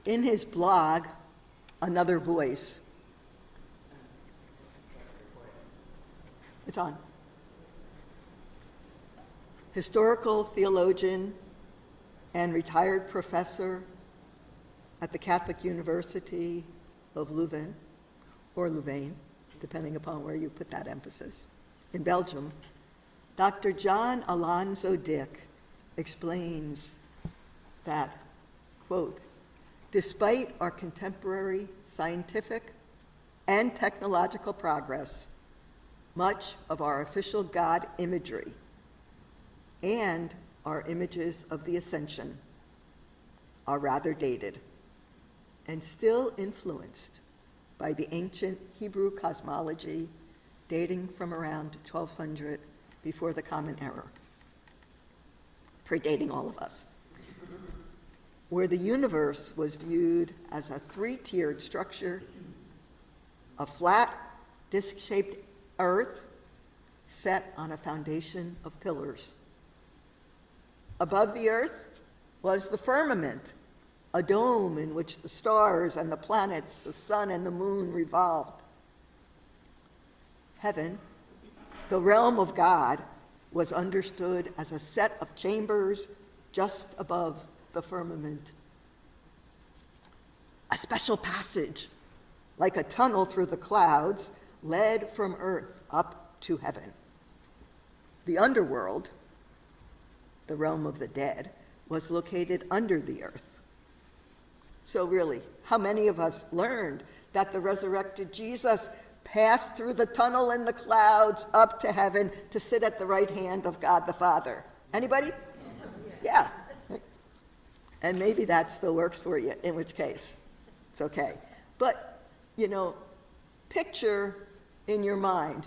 in his blog, Another Voice, it's on. Historical theologian and retired professor at the Catholic University of Leuven, or Louvain, depending upon where you put that emphasis, in Belgium, Dr. John Alonzo Dick explains that, quote, despite our contemporary scientific and technological progress, much of our official God imagery and our images of the Ascension are rather dated and still influenced by the ancient Hebrew cosmology dating from around 1200 before the Common Era, predating all of us, where the universe was viewed as a three-tiered structure, a flat, disc-shaped earth set on a foundation of pillars. Above the earth was the firmament, a dome in which the stars and the planets, the sun and the moon revolved. Heaven, the realm of God, was understood as a set of chambers just above the firmament. A special passage, like a tunnel through the clouds, led from earth up to heaven. The underworld, the realm of the dead, was located under the earth. So really, how many of us learned that the resurrected Jesus passed through the tunnel in the clouds up to heaven to sit at the right hand of God the Father? Anybody? Yeah. And maybe that still works for you, in which case it's okay. But, picture in your mind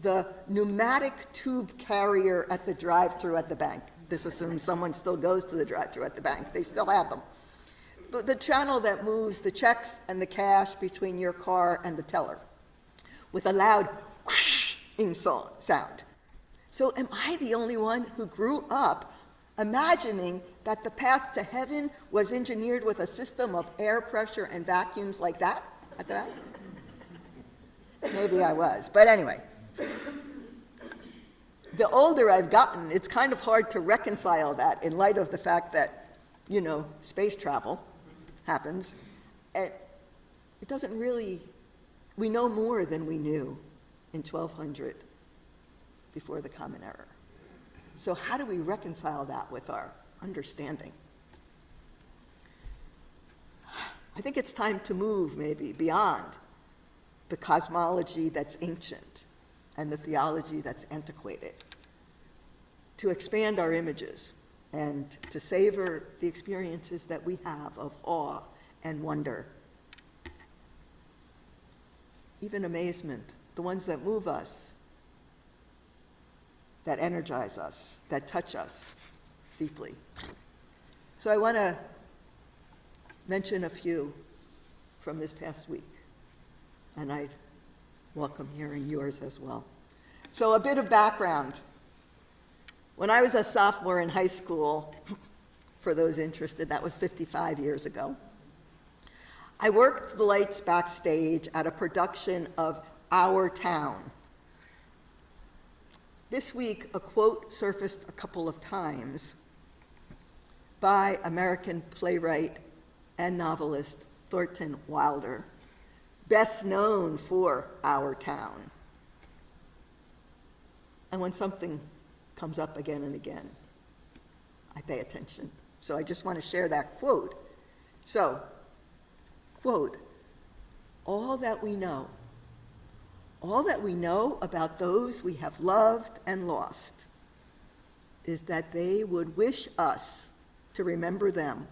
the pneumatic tube carrier at the drive-thru at the bank. This assumes someone still goes to the drive-thru at the bank. They still have them. The channel that moves the checks and the cash between your car and the teller with a loud whooshing sound. So am I the only one who grew up imagining that the path to heaven was engineered with a system of air pressure and vacuums like that at the back? Maybe I was, but anyway. The older I've gotten, it's kind of hard to reconcile that in light of the fact that, space travel happens. And it doesn't really, we know more than we knew in 1200 before the Common Era. So how do we reconcile that with our understanding? I think it's time to move maybe beyond the cosmology that's ancient and the theology that's antiquated, to expand our images and to savor the experiences that we have of awe and wonder, even amazement, the ones that move us, that energize us, that touch us deeply. So I want to mention a few from this past week, and I'd welcome hearing yours as well. So a bit of background. When I was a sophomore in high school, for those interested, that was 55 years ago, I worked the lights backstage at a production of Our Town. This week, a quote surfaced a couple of times by American playwright and novelist Thornton Wilder, best known for Our Town. And when something comes up again and again, I pay attention. So I just want to share that quote. So, quote, all that we know about those we have loved and lost is that they would wish us to remember them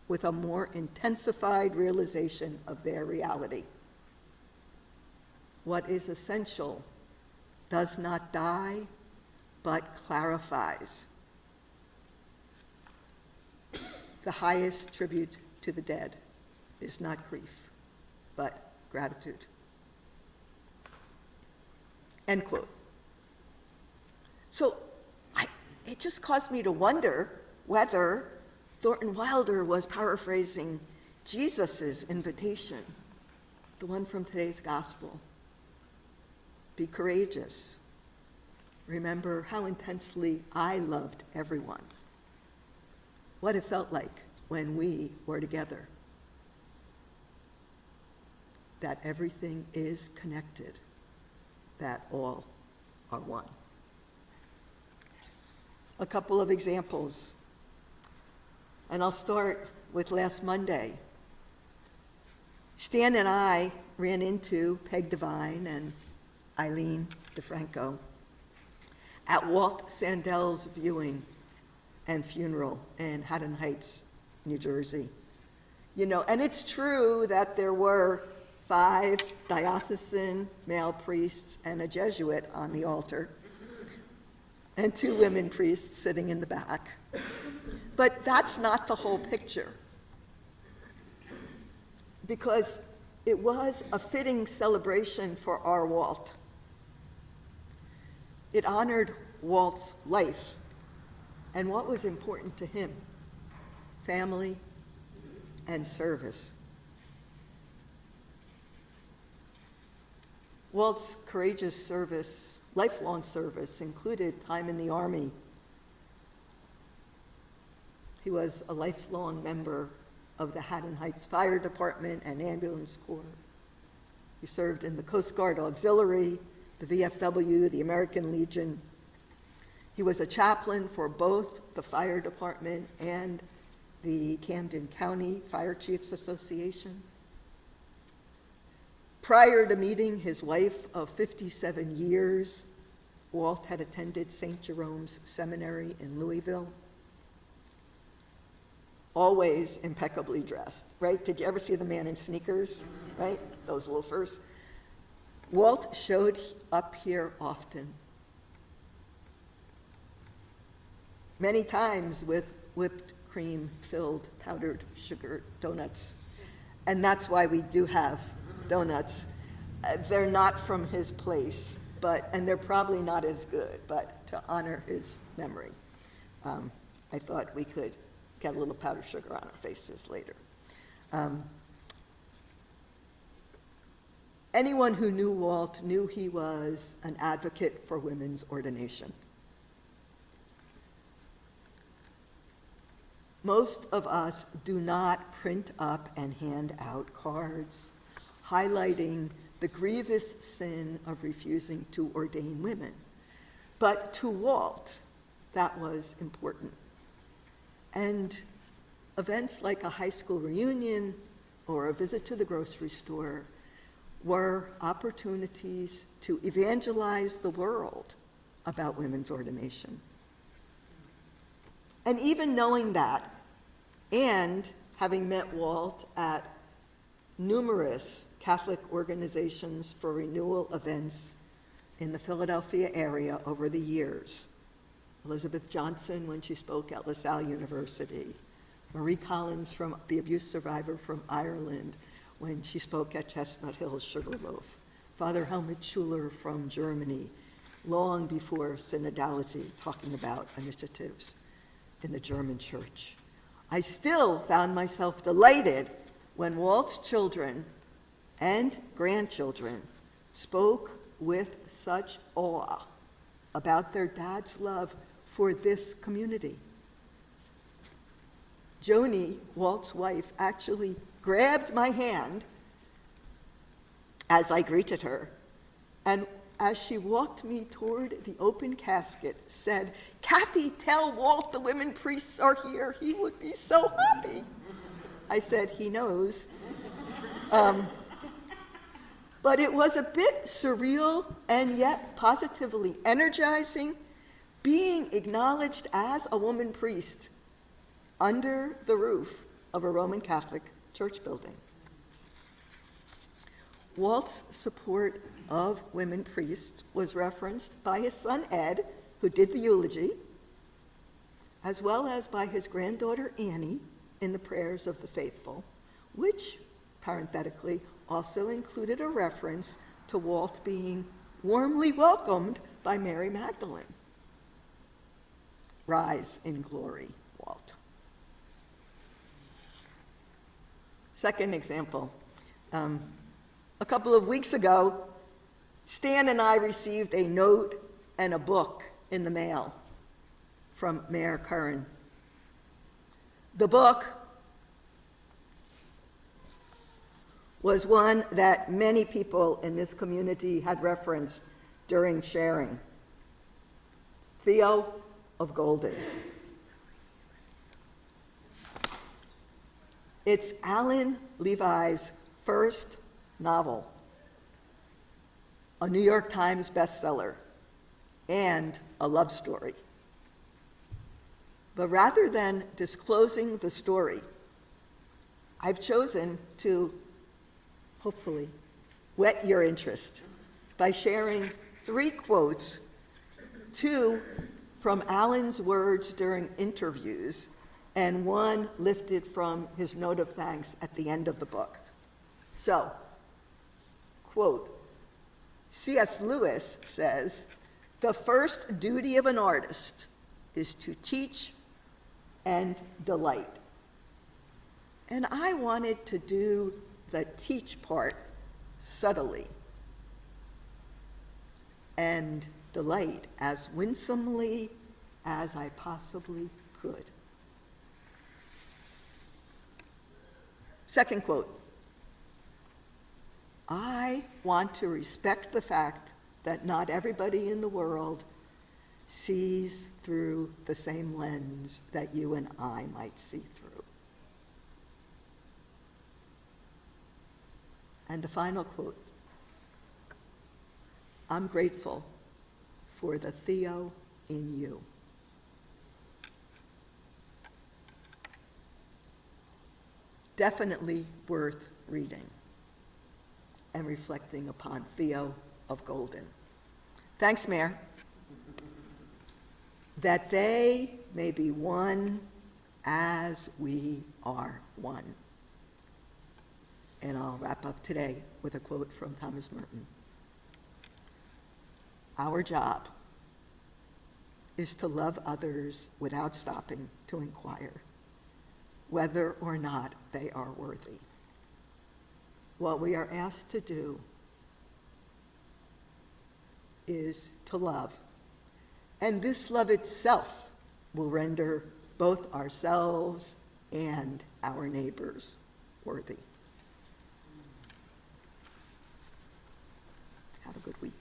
with a more intensified realization of their reality. What is essential does not die, but clarifies. The highest tribute to the dead is not grief, but gratitude. End quote. So it just caused me to wonder whether Thornton Wilder was paraphrasing Jesus' invitation, the one from today's gospel. Be courageous. Remember how intensely I loved everyone. What it felt like when we were together. That everything is connected, that all are one. A couple of examples, and I'll start with last Monday. Stan and I ran into Peg Devine and Eileen DeFranco at Walt Sandel's viewing and funeral in Haddon Heights, New Jersey. You know, and it's true that there were 5 diocesan male priests and a Jesuit on the altar, and 2 women priests sitting in the back. But that's not the whole picture, because it was a fitting celebration for our Walt. It honored Walt's life and what was important to him: family and service. Walt's courageous service, lifelong service, included time in the Army. He was a lifelong member of the Haddon Heights Fire Department and Ambulance Corps. He served in the Coast Guard Auxiliary, the VFW, the American Legion. He was a chaplain for both the Fire Department and the Camden County Fire Chiefs Association. Prior to meeting his wife of 57 years, Walt had attended St. Jerome's Seminary in Louisville. Always impeccably dressed, right? Did you ever see the man in sneakers, right? Those loafers. Walt showed up here often, many times with whipped cream-filled powdered sugar donuts. And that's why we do have donuts. They're not from his place, and they're probably not as good, but to honor his memory, I thought we could get a little powdered sugar on our faces later. Anyone who knew Walt knew he was an advocate for women's ordination. Most of us do not print up and hand out cards highlighting the grievous sin of refusing to ordain women. But to Walt, that was important. And events like a high school reunion or a visit to the grocery store were opportunities to evangelize the world about women's ordination. And even knowing that, and having met Walt at numerous Catholic organizations for renewal events in the Philadelphia area over the years, Elizabeth Johnson when she spoke at LaSalle University, Marie Collins, from the abuse survivor from Ireland, when she spoke at Chestnut Hill Sugarloaf, Father Helmut Schuler from Germany, long before synodality, talking about initiatives in the German church. I still found myself delighted when Walt's children and grandchildren spoke with such awe about their dad's love for this community. Joni, Walt's wife, actually grabbed my hand as I greeted her, and as she walked me toward the open casket, said, "Kathy, tell Walt the women priests are here. He would be so happy." I said, "He knows." But it was a bit surreal and yet positively energizing, being acknowledged as a woman priest under the roof of a Roman Catholic church building. Walt's support of women priests was referenced by his son Ed, who did the eulogy, as well as by his granddaughter Annie in the Prayers of the Faithful, which, parenthetically, also included a reference to Walt being warmly welcomed by Mary Magdalene. Rise in glory, Walt. Second example. A couple of weeks ago, Stan and I received a note and a book in the mail from Mayor Curran. The book was one that many people in this community had referenced during sharing. Theo of Golden. It's Alan Levi's first novel, a New York Times bestseller, and a love story. But rather than disclosing the story, I've chosen to, hopefully, whet your interest by sharing 3 quotes, 2 from Alan's words during interviews, and 1 lifted from his note of thanks at the end of the book. So, quote, C.S. Lewis says, "The first duty of an artist is to teach and delight." And I wanted to do the teach part subtly and delight as winsomely as I possibly could. Second quote, I want to respect the fact that not everybody in the world sees through the same lens that you and I might see through. And the final quote, I'm grateful for the Theo in you. Definitely worth reading and reflecting upon Theo of Golden. Thanks, Mayor. That they may be one as we are one. And I'll wrap up today with a quote from Thomas Merton. Our job is to love others without stopping to inquire whether or not they are worthy. What we are asked to do is to love. And this love itself will render both ourselves and our neighbors worthy. Have a good week.